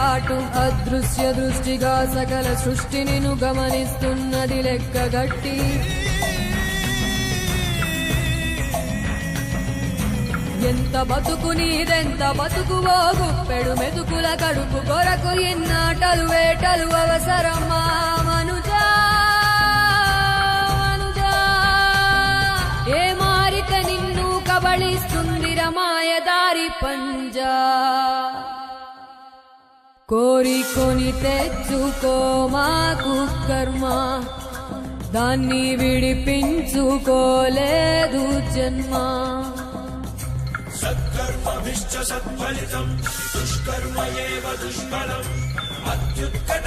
పాటు అదృశ్య దృష్టిగా సకల సృష్టిని గమనిస్తున్నది లెక్కగట్టి. ఎంత బతుకు నీదెంత బతుకువో గుప్పెడు మెతుకుల కడుపు కొరకు ఎన్నాటలు వేటలు అవసరమా మనుజా మనుజా. ఏ మారిక నిన్ను కబళిస్తుంది రమాయదారి పంజా. కోరికొని తెచ్చుకో మాకు కర్మ, దాన్ని విడిపించుకోలేదు జన్మ. సత్కర్మభిశ్చ సత్ఫలితం దుష్కర్మ ఏవ దుష్ఫలం. అత్యుత్కట